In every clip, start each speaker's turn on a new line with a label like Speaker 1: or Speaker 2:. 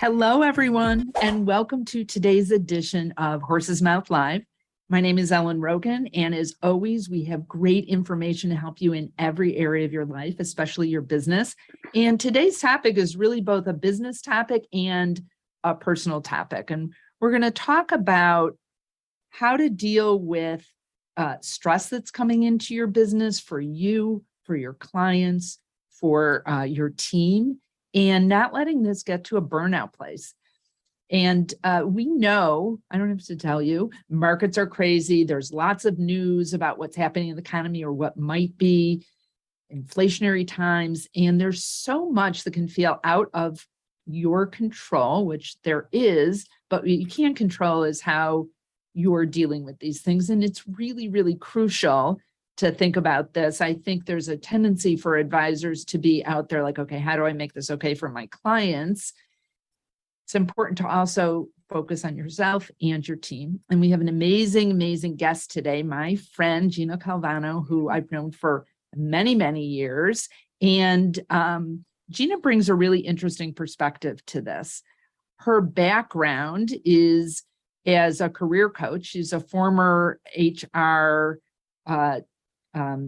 Speaker 1: Hello, everyone, and welcome to today's edition of Horse's Mouth Live. My name is Ellen Rogin, and as always, we have great information to help you in every area of your life, especially your business. And today's topic is really both a business topic and a personal topic. And we're going to talk about how to deal with stress that's coming into your business for you, for your clients, for your team, and not letting this get to a burnout place. And we know, I don't have to tell you, markets are crazy. There's lots of news about what's happening in the economy or what might be inflationary times. And there's so much that can feel out of your control, which there is, but what you can't control is how you're dealing with these things. And it's really, really crucial to think about this. I think there's a tendency for advisors to be out there like, okay, how do I make this okay for my clients? It's important to also focus on yourself and your team. And we have an amazing, amazing guest today, my friend, Gina Calvano, who I've known for many, many years. And Gina brings a really interesting perspective to this. Her background is as a career coach. She's a former HR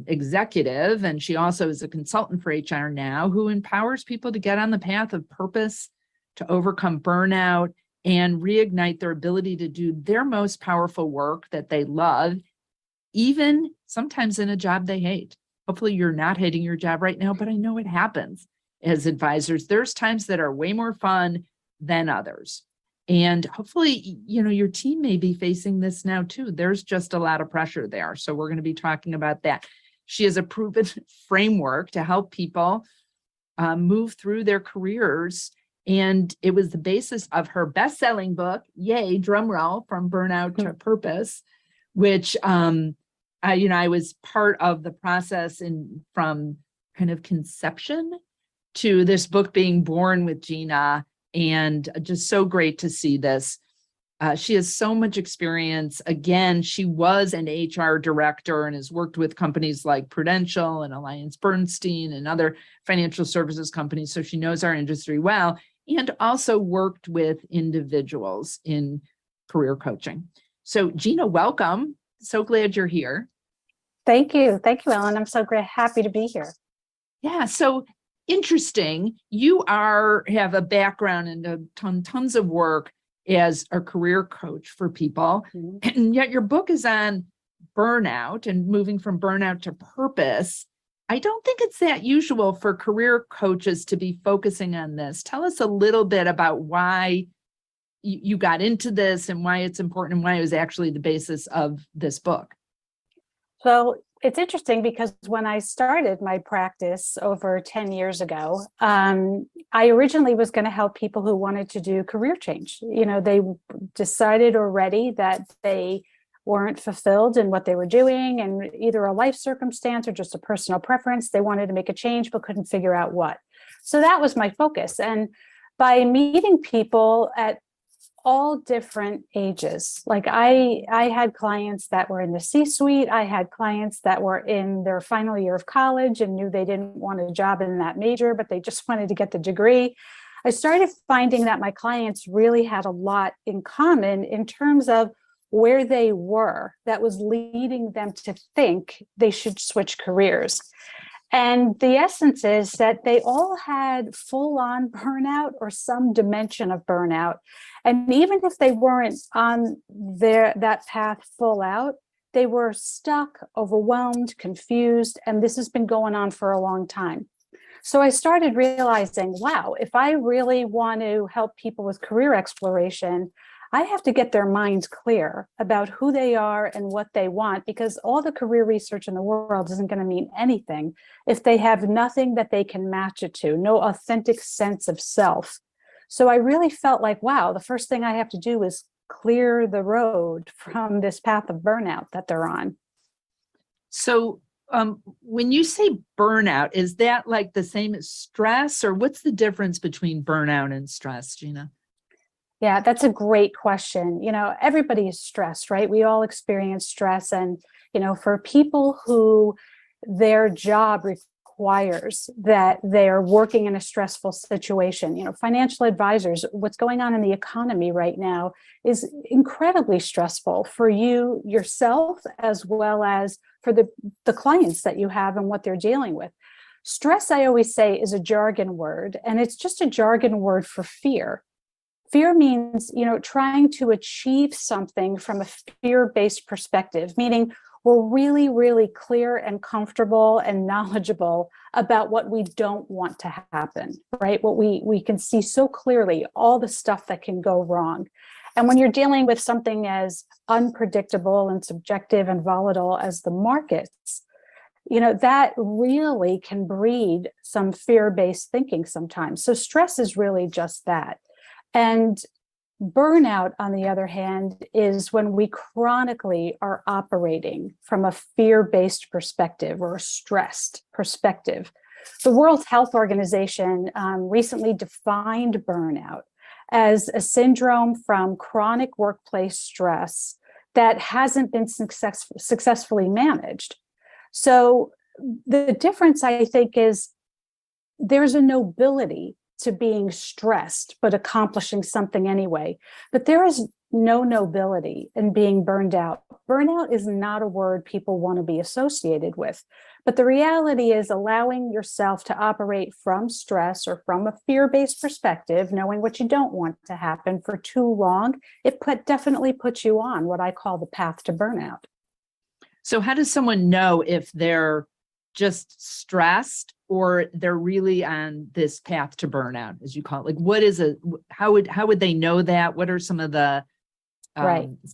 Speaker 1: executive, and she also is a consultant for HR now, who empowers people to get on the path of purpose, to overcome burnout, and reignite their ability to do their most powerful work that they love, even sometimes in a job they hate. Hopefully you're not hating your job right now, but I know it happens as advisors. There's times that are way more fun than others. And hopefully, your team may be facing this now too. There's just a lot of pressure there. So we're going to be talking about that. She has a proven framework to help people move through their careers. And it was the basis of her best-selling book, yay, drum roll, From Burnout to Purpose, which I was part of the process from kind of conception to this book being born with Gina. And just so great to see this. She has so much experience. Again, she was an HR director and has worked with companies like Prudential and Alliance Bernstein and other financial services companies. So she knows our industry well, and also worked with individuals in career coaching. So Gina, welcome. So glad you're here.
Speaker 2: Thank you. Thank you, Ellen. I'm so happy to be here.
Speaker 1: Yeah. So interesting. You have a background and tons of work as a career coach for people. Mm-hmm. And yet your book is on burnout and moving from burnout to purpose. I don't think it's that usual for career coaches to be focusing on this. Tell us a little bit about why you got into this and why it's important and why it was actually the basis of this book.
Speaker 2: So it's interesting because when I started my practice over 10 years ago, I originally was going to help people who wanted to do career change. They decided already that they weren't fulfilled in what they were doing, and either a life circumstance or just a personal preference. They wanted to make a change, but couldn't figure out what. So that was my focus. And by meeting people at all different ages. Like I had clients that were in the C-suite. I had clients that were in their final year of college and knew they didn't want a job in that major, but they just wanted to get the degree. I started finding that my clients really had a lot in common in terms of where they were that was leading them to think they should switch careers. And the essence is that they all had full-on burnout or some dimension of burnout. And even if they weren't on that path full out, they were stuck, overwhelmed, confused, and this has been going on for a long time. So I started realizing, wow, if I really want to help people with career exploration, I have to get their minds clear about who they are and what they want, because all the career research in the world isn't going to mean anything if they have nothing that they can match it to, no authentic sense of self. So I really felt like, wow, the first thing I have to do is clear the road from this path of burnout that they're on.
Speaker 1: So when you say burnout, is that like the same as stress, or what's the difference between burnout and stress, Gina?
Speaker 2: Yeah, that's a great question. Everybody is stressed, right? We all experience stress. And, for people who their job requires that they are working in a stressful situation. Financial advisors, what's going on in the economy right now is incredibly stressful for you yourself, as well as for the clients that you have and what they're dealing with. Stress, I always say, is a jargon word, and it's just a jargon word for fear. Fear means, trying to achieve something from a fear-based perspective, meaning we're really, really clear and comfortable and knowledgeable about what we don't want to happen, right? What we can see so clearly, all the stuff that can go wrong. And when you're dealing with something as unpredictable and subjective and volatile as the markets, that really can breed some fear-based thinking sometimes. So stress is really just that. And burnout, on the other hand, is when we chronically are operating from a fear-based perspective or a stressed perspective. The World Health Organization recently defined burnout as a syndrome from chronic workplace stress that hasn't been successfully managed. So the difference, I think, is there's a nobility to being stressed, but accomplishing something anyway. But there is no nobility in being burned out. Burnout is not a word people want to be associated with. But the reality is allowing yourself to operate from stress or from a fear-based perspective, knowing what you don't want to happen for too long, it definitely puts you on what I call the path to burnout.
Speaker 1: So how does someone know if they're just stressed or they're really on this path to burnout, as you call it? Like, how would they know that? What are some of the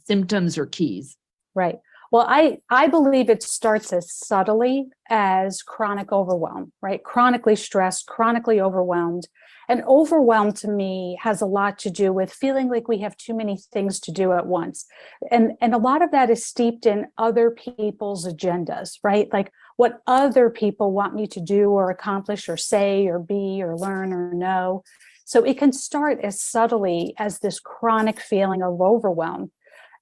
Speaker 1: symptoms or keys?
Speaker 2: Right. Well, I believe it starts as subtly as chronic overwhelm, right? Chronically stressed, chronically overwhelmed. And overwhelm to me has a lot to do with feeling like we have too many things to do at once. And a lot of that is steeped in other people's agendas, right? Like what other people want me to do or accomplish or say or be or learn or know. So it can start as subtly as this chronic feeling of overwhelm.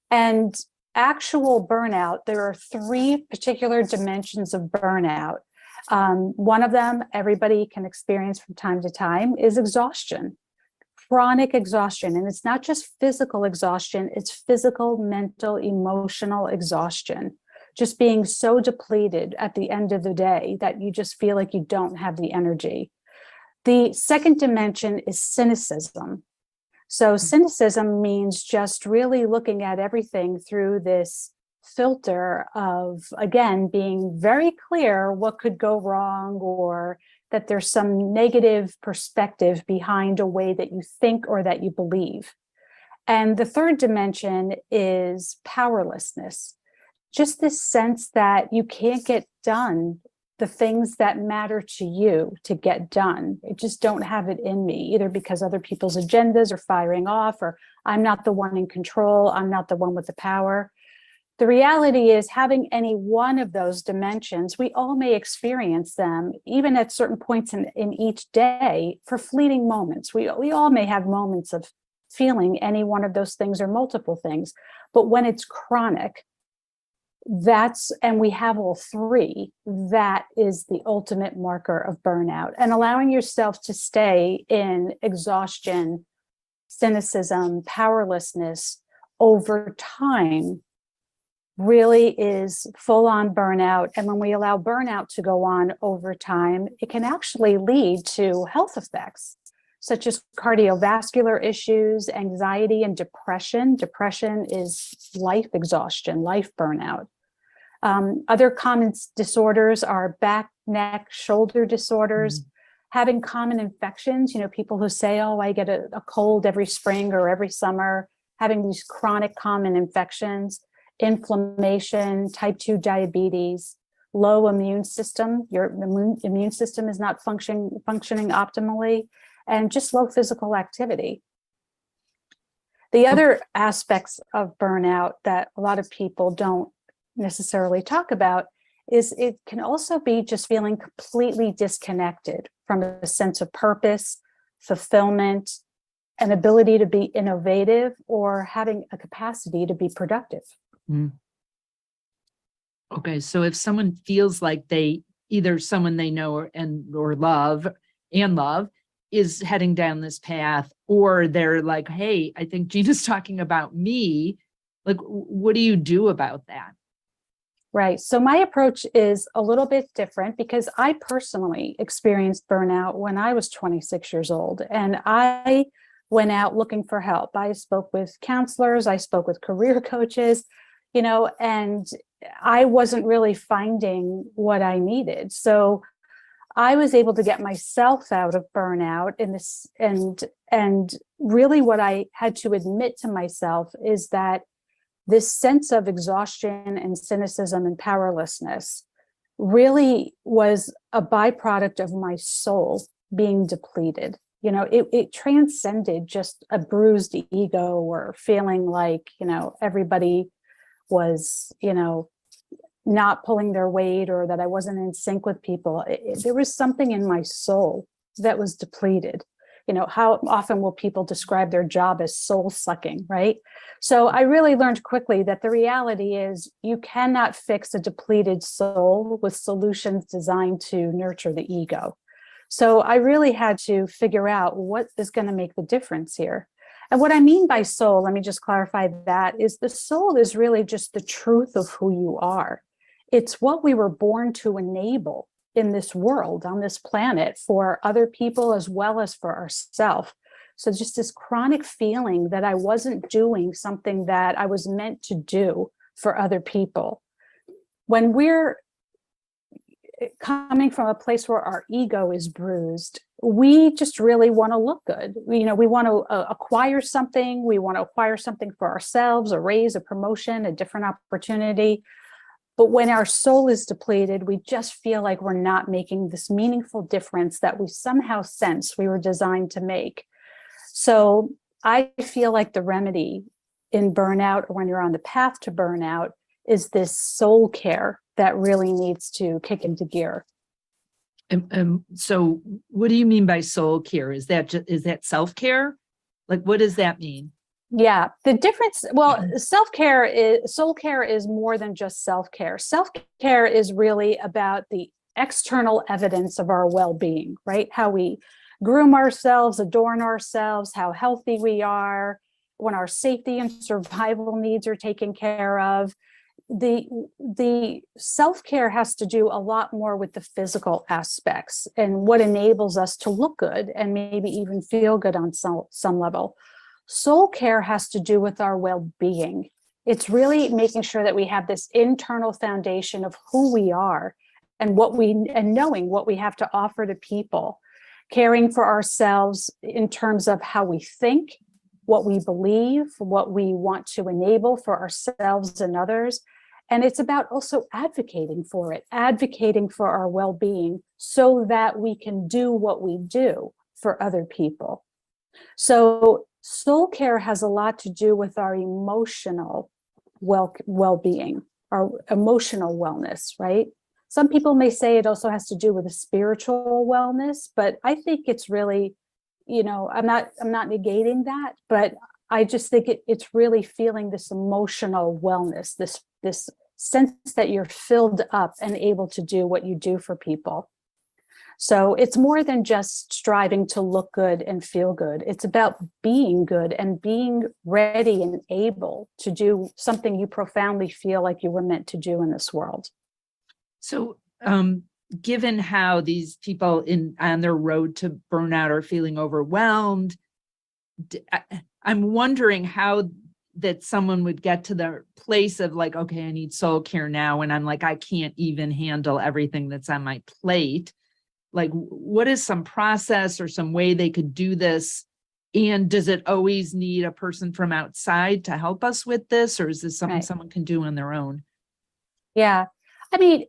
Speaker 2: And actual burnout, there are three particular dimensions of burnout. One of them everybody can experience from time to time is exhaustion, chronic exhaustion. And it's not just physical exhaustion, it's physical, mental, emotional exhaustion. Just being so depleted at the end of the day that you just feel like you don't have the energy. The second dimension is cynicism. So cynicism means just really looking at everything through this filter of, again, being very clear what could go wrong or that there's some negative perspective behind a way that you think or that you believe. And the third dimension is powerlessness. Just this sense that you can't get done the things that matter to you to get done. I just don't have it in me, either because other people's agendas are firing off, or I'm not the one in control, I'm not the one with the power. The reality is, having any one of those dimensions, we all may experience them, even at certain points in each day, for fleeting moments. We all may have moments of feeling any one of those things or multiple things. But when it's chronic, and we have all three, that is the ultimate marker of burnout. And allowing yourself to stay in exhaustion, cynicism, powerlessness over time really is full-on burnout. And when we allow burnout to go on over time, it can actually lead to health effects such as cardiovascular issues, anxiety, and depression. Depression is life exhaustion, life burnout. Other common disorders are back, neck, shoulder disorders, having common infections, people who say, oh, I get a cold every spring or every summer, having these chronic common infections, inflammation, type 2 diabetes, low immune system, your immune system is not functioning optimally, and just low physical activity. The other aspects of burnout that a lot of people don't necessarily talk about is it can also be just feeling completely disconnected from a sense of purpose, fulfillment, an ability to be innovative, or having a capacity to be productive.
Speaker 1: Okay, so if someone feels like they either someone they know or love is heading down this path, or they're like, hey, I think Gina's talking about me. Like, what do you do about that?
Speaker 2: Right. So my approach is a little bit different because I personally experienced burnout when I was 26 years old, and I went out looking for help. I spoke with counselors, I spoke with career coaches, and I wasn't really finding what I needed. So I was able to get myself out of burnout in this, and really what I had to admit to myself is that this sense of exhaustion and cynicism and powerlessness really was a byproduct of my soul being depleted. It transcended just a bruised ego or feeling like, everybody was, not pulling their weight, or that I wasn't in sync with people. There was something in my soul that was depleted. How often will people describe their job as soul sucking, right? So I really learned quickly that the reality is you cannot fix a depleted soul with solutions designed to nurture the ego. So I really had to figure out what is going to make the difference here. And what I mean by soul, let me just clarify that, is the soul is really just the truth of who you are. It's what we were born to enable in this world, on this planet, for other people as well as for ourselves. So just this chronic feeling that I wasn't doing something that I was meant to do for other people. When we're coming from a place where our ego is bruised, we just really want to look good. We want to acquire something. We want to acquire something for ourselves, a raise, a promotion, a different opportunity. But when our soul is depleted, we just feel like we're not making this meaningful difference that we somehow sense we were designed to make. So I feel like the remedy in burnout, or when you're on the path to burnout, is this soul care that really needs to kick into gear.
Speaker 1: So what do you mean by soul care? Is that self-care? Like, what does that mean?
Speaker 2: Yeah, the difference, well, soul care is more than just self-care. Self-care is really about the external evidence of our well-being, right? How we groom ourselves, adorn ourselves, how healthy we are, when our safety and survival needs are taken care of. The self-care has to do a lot more with the physical aspects and what enables us to look good and maybe even feel good on some level. Soul care has to do with our well-being. It's really making sure that we have this internal foundation of who we are and knowing what we have to offer to people, caring for ourselves in terms of how we think, what we believe, what we want to enable for ourselves and others. And it's about also advocating for our well-being so that we can do what we do for other people. So soul care has a lot to do with our emotional well-being, our emotional wellness, right? Some people may say it also has to do with a spiritual wellness, but I think it's really, I'm not negating that, but I just think it's really feeling this emotional wellness, this sense that you're filled up and able to do what you do for people. So it's more than just striving to look good and feel good. It's about being good and being ready and able to do something you profoundly feel like you were meant to do in this world.
Speaker 1: So, given how these people on their road to burnout are feeling overwhelmed, I'm wondering how that someone would get to the place of like, okay, I need soul care now, and I'm like, I can't even handle everything that's on my plate. Like, what is some process or some way they could do this? And does it always need a person from outside to help us with this? Or is this something
Speaker 2: Right.
Speaker 1: someone can do on their own?
Speaker 2: Yeah. I mean,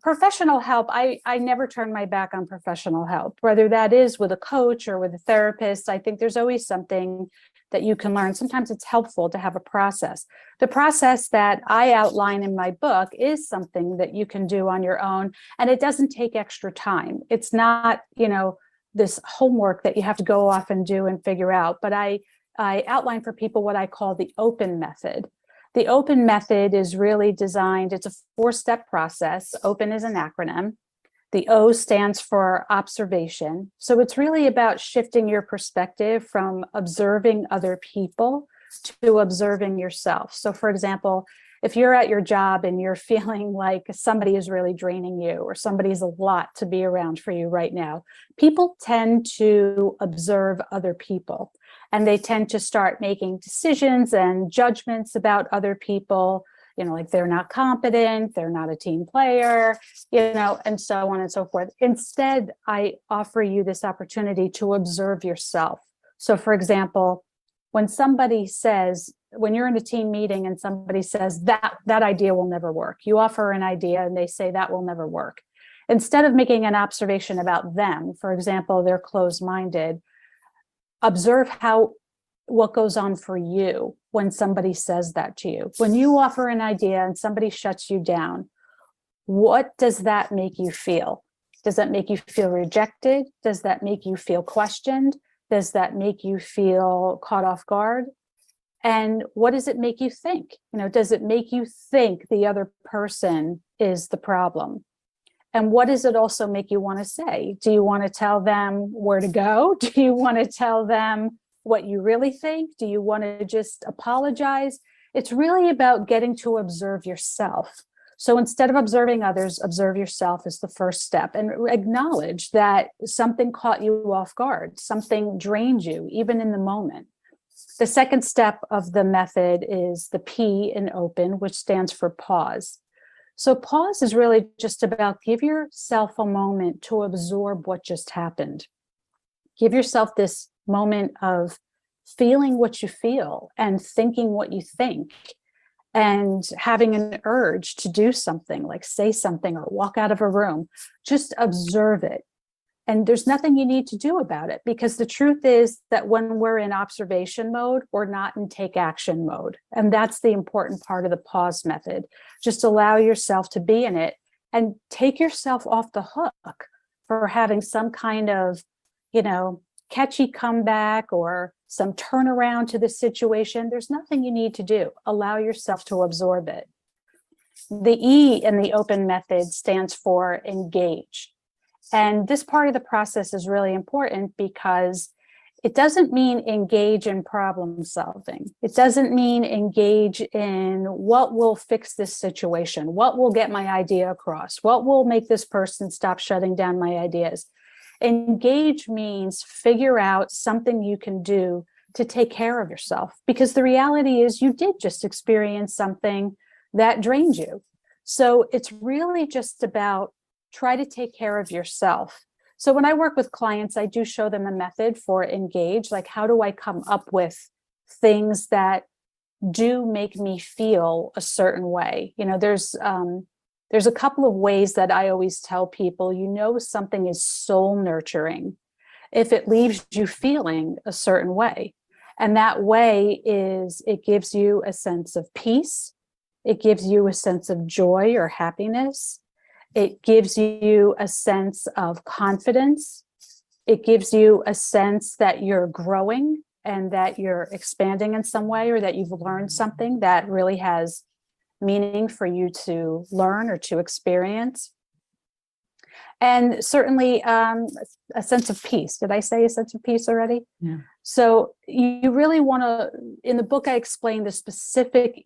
Speaker 2: professional help, I never turn my back on professional help, whether that is with a coach or with a therapist. I think there's always something that you can learn. Sometimes it's helpful to have a process. The process that I outline in my book is something that you can do on your own, and it doesn't take extra time. It's not, this homework that you have to go off and do and figure out, but I outline for people what I call the open method. The open method is really designed, it's a 4-step process. Open is an acronym. The O stands for observation. So it's really about shifting your perspective from observing other people to observing yourself. So for example, if you're at your job and you're feeling like somebody is really draining you or somebody's a lot to be around for you right now, people tend to observe other people and they tend to start making decisions and judgments about other people, like they're not competent, they're not a team player, and so on and so forth. Instead, I offer you this opportunity to observe yourself. So for example, when you're in a team meeting and somebody says that idea will never work, you offer an idea and they say that will never work. Instead of making an observation about them, for example, they're closed-minded, observe what goes on for you when somebody says that to you. When you offer an idea and somebody shuts you down, what does that make you feel? Does that make you feel rejected? Does that make you feel questioned? Does that make you feel caught off guard? And what does it make you think? Does it make you think the other person is the problem? And what does it also make you want to say? Do you want to tell them where to go? Do you want to tell them what you really think? Do you want to just apologize? It's really about getting to observe yourself. So instead of observing others, observe yourself is the first step, and acknowledge that something caught you off guard, something drained you, even in the moment. The second step of the method is the P in open, which stands for pause. So pause is really just about give yourself a moment to absorb what just happened. Give yourself this moment of feeling what you feel and thinking what you think and having an urge to do something, like say something or walk out of a room. Just observe it. And there's nothing you need to do about it, because the truth is that when we're in observation mode, we're not in take action mode. And that's the important part of the pause method. Just allow yourself to be in it and take yourself off the hook for having some kind of, catchy comeback or some turnaround to the situation. There's nothing you need to do. Allow yourself to absorb it. The E in the open method stands for engage. And this part of the process is really important because it doesn't mean engage in problem solving. It doesn't mean engage in what will fix this situation, what will get my idea across, what will make this person stop shutting down my ideas. Engage means figure out something you can do to take care of yourself, because the reality is you did just experience something that drained you. So it's really just about try to take care of yourself. So when I work with clients, I do show them a method for engage, like how do I come up with things that do make me feel a certain way? There's a couple of ways that I always tell people, something is soul nurturing if it leaves you feeling a certain way. And that way is it gives you a sense of peace. It gives you a sense of joy or happiness. It gives you a sense of confidence. It gives you a sense that you're growing and that you're expanding in some way, or that you've learned something that really has meaning for you to learn or to experience. And certainly a sense of peace. Did I say a sense of peace already?
Speaker 1: Yeah.
Speaker 2: So you really want to, in the book, I explain the specific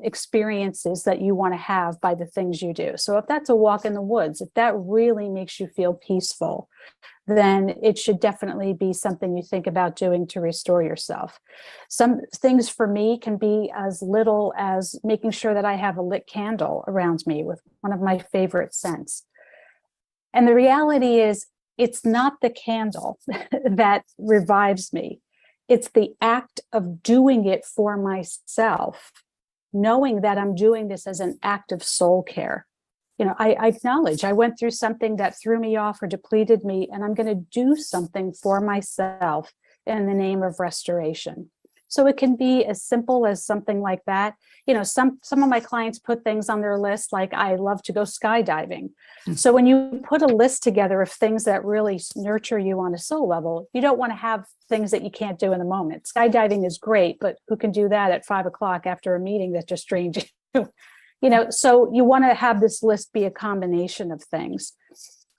Speaker 2: experiences that you want to have by the things you do. So if that's a walk in the woods, if that really makes you feel peaceful, then it should definitely be something you think about doing to restore yourself. Some things for me can be as little as making sure that I have a lit candle around me with one of my favorite scents. And the reality is, it's not the candle that revives me. It's the act of doing it for myself, knowing that I'm doing this as an act of soul care. I acknowledge I went through something that threw me off or depleted me, and I'm going to do something for myself in the name of restoration. So it can be as simple as something like that. Some of my clients put things on their list, like I love to go skydiving. So when you put a list together of things that really nurture you on a soul level, you don't want to have things that you can't do in the moment. Skydiving is great, but who can do that at 5 o'clock after a meeting that just drained you? So you want to have this list be a combination of things.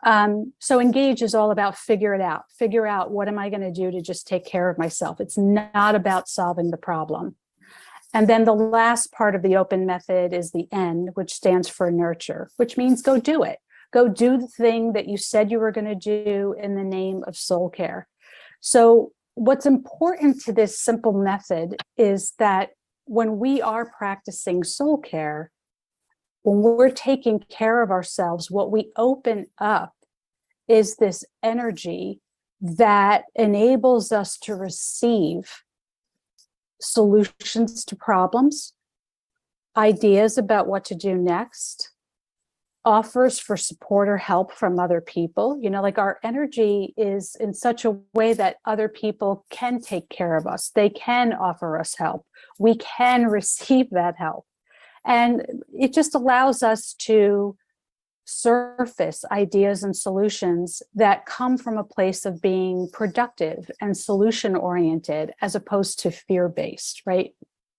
Speaker 2: So engage is all about figure it out. Figure out, what am I going to do to just take care of myself? It's not about solving the problem. And then the last part of the open method is the N, which stands for nurture, which means go do it. Go do the thing that you said you were going to do in the name of soul care. So what's important to this simple method is that when we are practicing soul care, when we're taking care of ourselves, what we open up is this energy that enables us to receive solutions to problems, ideas about what to do next, offers for support or help from other people. Like our energy is in such a way that other people can take care of us. They can offer us help. We can receive that help. And it just allows us to surface ideas and solutions that come from a place of being productive and solution oriented, as opposed to fear-based, right?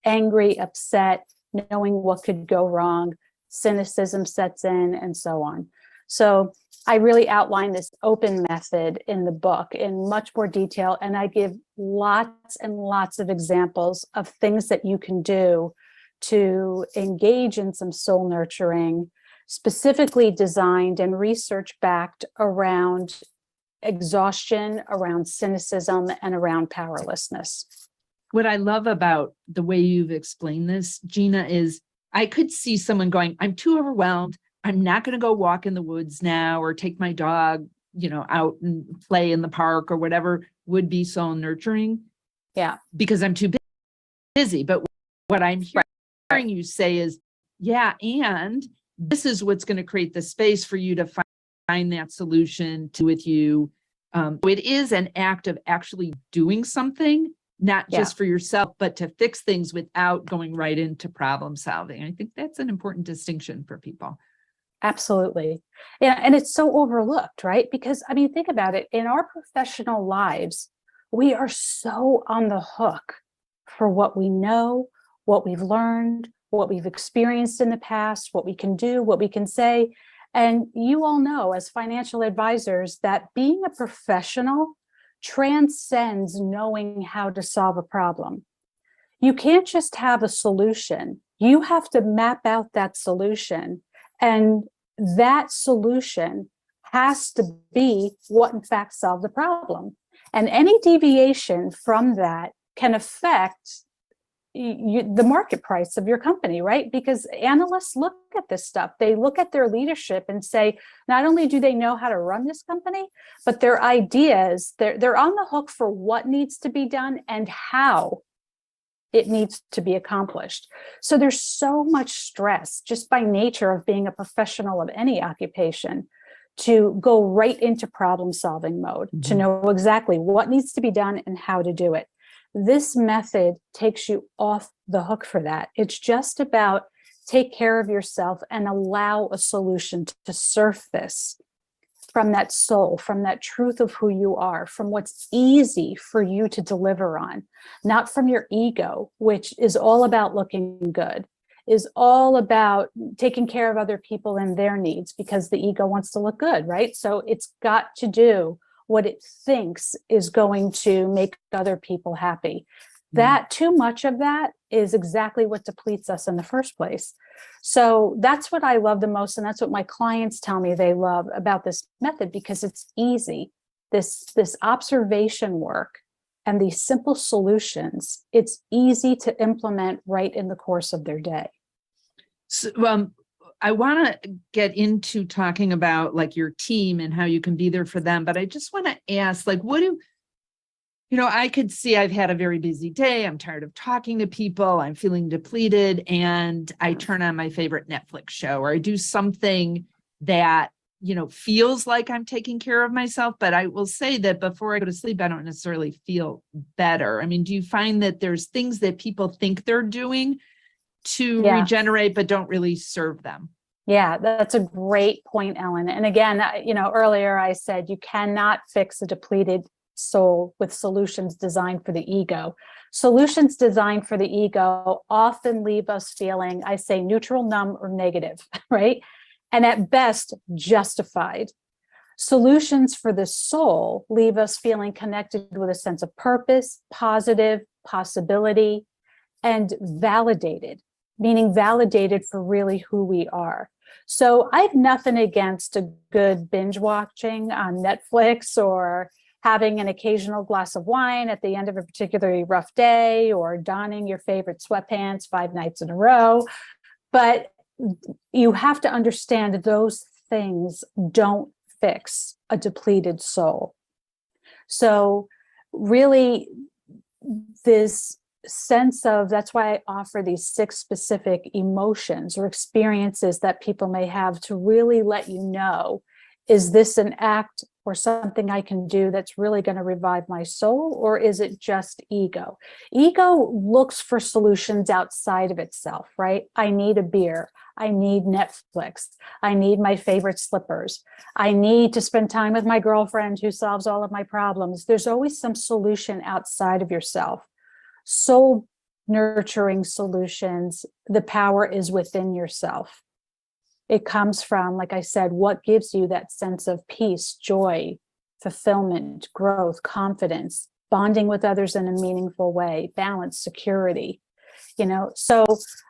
Speaker 2: Angry, upset, knowing what could go wrong, cynicism sets in, and so on. So I really outline this open method in the book in much more detail, and I give lots and lots of examples of things that you can do to engage in some soul nurturing, specifically designed and research backed around exhaustion, around cynicism, and around powerlessness.
Speaker 1: What I love about the way you've explained this, Gina, is I could see someone going, I'm too overwhelmed. I'm not going to go walk in the woods now or take my dog, out and play in the park or whatever would be soul nurturing.
Speaker 2: Yeah.
Speaker 1: Because I'm too busy. But what I'm hearing you say is, yeah, and this is what's going to create the space for you to find that solution with you. It is an act of actually doing something, not just for yourself, but to fix things without going right into problem solving. I think that's an important distinction for people.
Speaker 2: Absolutely. Yeah. And it's so overlooked, right? Because think about it. In our professional lives, we are so on the hook for what we know, what we've learned, what we've experienced in the past, what we can do, what we can say. And you all know, as financial advisors, that being a professional transcends knowing how to solve a problem. You can't just have a solution. You have to map out that solution. And that solution has to be what, in fact, solved the problem. And any deviation from that can affect the market price of your company, right? Because analysts look at this stuff. They look at their leadership and say, not only do they know how to run this company, but their ideas, they're on the hook for what needs to be done and how it needs to be accomplished. So there's so much stress just by nature of being a professional of any occupation to go right into problem solving mode, to know exactly what needs to be done and how to do it. This method takes you off the hook for that. It's just about take care of yourself and allow a solution to surface from that soul, from that truth of who you are, from what's easy for you to deliver on, not from your ego, which is all about looking good, is all about taking care of other people and their needs because the ego wants to look good, right? So it's got to do what it thinks is going to make other people happy. That too much of that is exactly what depletes us in the first place. So that's what I love the most. And that's what my clients tell me they love about this method, because it's easy. This observation work and these simple solutions, it's easy to implement right in the course of their day.
Speaker 1: So, I want to get into talking about like your team and how you can be there for them. But I just want to ask, like, I could see I've had a very busy day. I'm tired of talking to people. I'm feeling depleted. And I turn on my favorite Netflix show, or I do something that, feels like I'm taking care of myself. But I will say that before I go to sleep, I don't necessarily feel better. Do you find that there's things that people think they're doing to regenerate, but don't really serve them?
Speaker 2: Yeah, that's a great point, Ellen. And again, earlier I said you cannot fix a depleted soul with solutions designed for the ego. Solutions designed for the ego often leave us feeling, I say, neutral, numb, or negative, right? And at best, justified. Solutions for the soul leave us feeling connected with a sense of purpose, positive possibility, and validated, meaning validated for really who we are. So I have nothing against a good binge watching on Netflix, or having an occasional glass of wine at the end of a particularly rough day, or donning your favorite sweatpants 5 nights in a row. But you have to understand those things don't fix a depleted soul. So really, this sense of, that's why I offer these 6 specific emotions or experiences that people may have, to really let you know, is this an act or something I can do that's really going to revive my soul, or is it just ego? Ego looks for solutions outside of itself, right? I need a beer. I need Netflix. I need my favorite slippers. I need to spend time with my girlfriend who solves all of my problems. There's always some solution outside of yourself. Soul nurturing solutions, the power is within yourself. It comes from, like I said, what gives you that sense of peace, joy, fulfillment, growth, confidence, bonding with others in a meaningful way, balance, security. So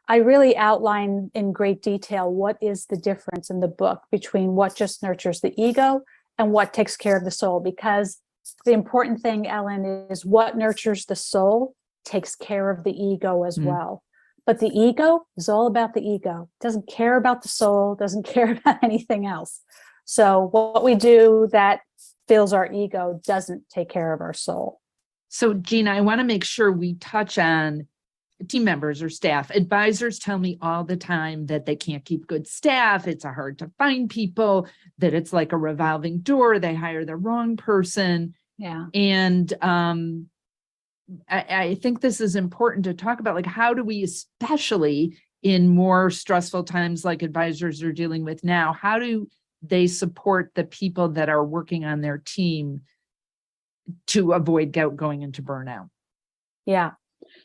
Speaker 2: I really outline in great detail what is the difference in the book between what just nurtures the ego and what takes care of the soul. Because the important thing, Ellen, is what nurtures the soul takes care of the ego as well. But the ego is all about the ego. It doesn't care about the soul, doesn't care about anything else. So what we do that fills our ego doesn't take care of our soul.
Speaker 1: So Gina, I want to make sure we touch on team members or staff. Advisors tell me all the time that they can't keep good staff. It's hard to find people, that it's like a revolving door. They hire the wrong person.
Speaker 2: Yeah.
Speaker 1: And I think this is important to talk about, like, how do we, especially in more stressful times like advisors are dealing with now, how do they support the people that are working on their team to avoid going into burnout?
Speaker 2: Yeah.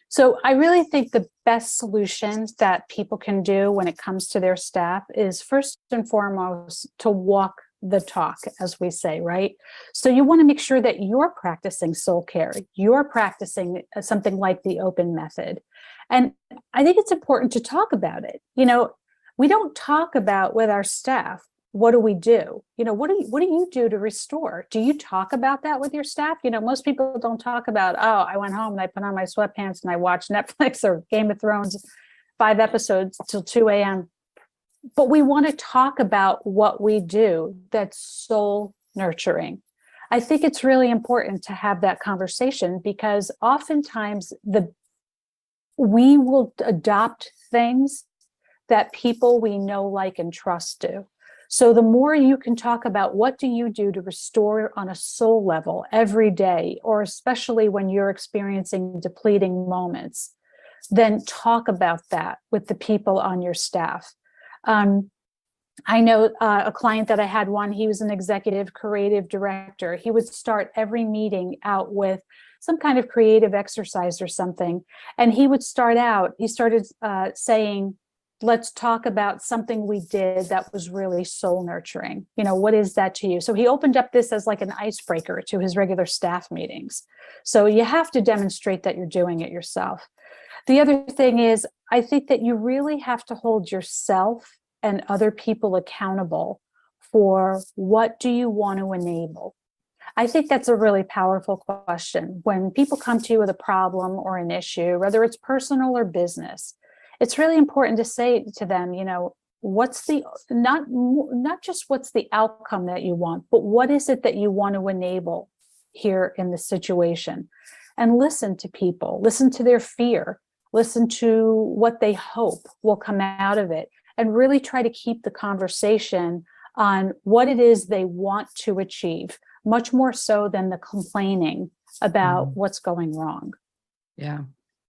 Speaker 2: So I really think the best solutions that people can do when it comes to their staff is, first and foremost, to walk the talk, as we say, right? So you want to make sure that you're practicing soul care. You're practicing something like the open method. And I think it's important to talk about it. We don't talk about with our staff, what do we do? What do you do to restore? Do you talk about that with your staff? Most people don't talk about, oh, I went home and I put on my sweatpants and I watched Netflix or Game of Thrones 5 episodes till 2 a.m. But we want to talk about what we do that's soul nurturing. I think it's really important to have that conversation, because oftentimes we will adopt things that people we know, like, and trust do. So the more you can talk about what do you do to restore on a soul level every day, or especially when you're experiencing depleting moments, then talk about that with the people on your staff. I know a client that I had he was an executive creative director. He would start every meeting out with some kind of creative exercise or something. And he started saying, let's talk about something we did that was really soul nurturing. What is that to you? So he opened up this as like an icebreaker to his regular staff meetings. So you have to demonstrate that you're doing it yourself. The other thing is, I think that you really have to hold yourself and other people accountable for what do you want to enable. I think that's a really powerful question. When people come to you with a problem or an issue, whether it's personal or business, it's really important to say to them, what's the, not just what's the outcome that you want, but what is it that you want to enable here in the situation? And listen to people, listen to their fear, listen to what they hope will come out of it, and really try to keep the conversation on what it is they want to achieve, much more so than the complaining about what's going wrong.
Speaker 1: Yeah,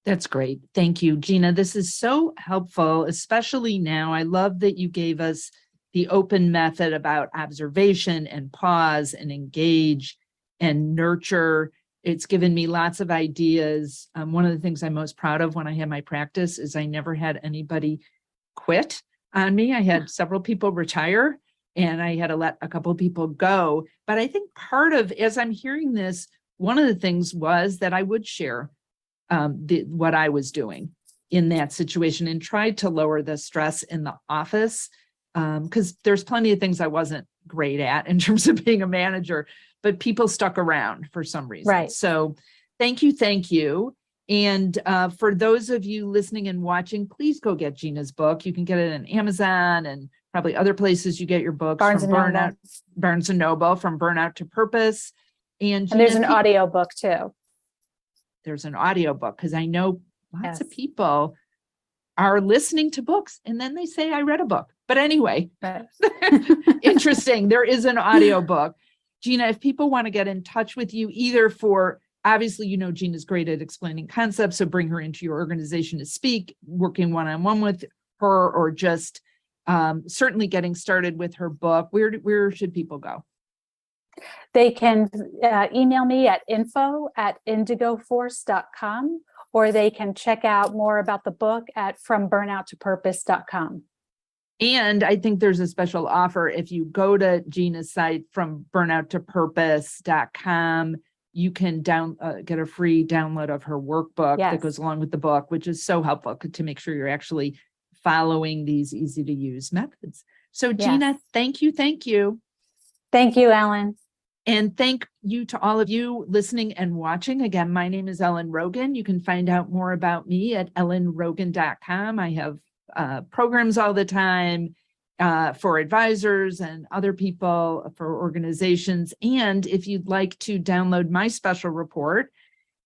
Speaker 1: that's great. Thank you, Gina. This is so helpful, especially now. I love that you gave us the open method about observation and pause and engage and nurture. It's given me lots of ideas. One of the things I'm most proud of when I had my practice is I never had anybody quit on me. I had several people retire and I had to let a couple of people go. But I think part of, as I'm hearing this, one of the things was that I would share what I was doing in that situation and tried to lower the stress in the office, because there's plenty of things I wasn't great at in terms of being a manager, but people stuck around for some reason.
Speaker 2: Right.
Speaker 1: So thank you. Thank you. And for those of you listening and watching, please go get Gina's book. You can get it on Amazon and probably other places you get your books.
Speaker 2: Barnes and Noble.
Speaker 1: Barnes and Noble, From Burnout to Purpose. And Gina,
Speaker 2: there's an audio book too.
Speaker 1: There's an audio book, because I know lots of
Speaker 2: Yes.
Speaker 1: people are listening to books and then they say, I read a book. But anyway,
Speaker 2: Right.
Speaker 1: interesting. There is an audio book. Gina, if people want to get in touch with you, either for, obviously, you know, Gina's great at explaining concepts, so bring her into your organization to speak, working one-on-one with her, or just certainly getting started with her book, where should people go?
Speaker 2: They can email me at info@indigoforce.com, or they can check out more about the book at FromBurnoutToPurpose.com.
Speaker 1: And I think there's a special offer. If you go to Gina's site, From Burnout-to-Purpose.com, you can get a free download of her workbook that goes along with the book, which is so helpful to make sure you're actually following these easy to use methods. So Gina, thank you. Thank you.
Speaker 2: Thank you, Ellen.
Speaker 1: And thank you to all of you listening and watching. Again, my name is Ellen Rogin. You can find out more about me at ellenrogin.com. I have programs all the time for advisors and other people, for organizations. And if you'd like to download my special report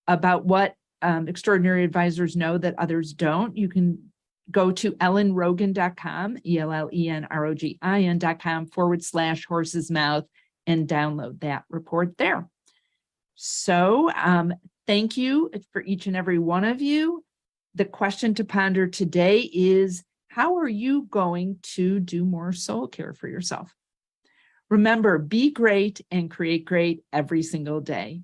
Speaker 1: about what extraordinary advisors know that others don't, you can go to ellenrogin.com, ELLENROGIN.com/horse's mouth, and download that report there. So thank you for each and every one of you. The question to ponder today is, how are you going to do more soul care for yourself? Remember, be great and create great every single day.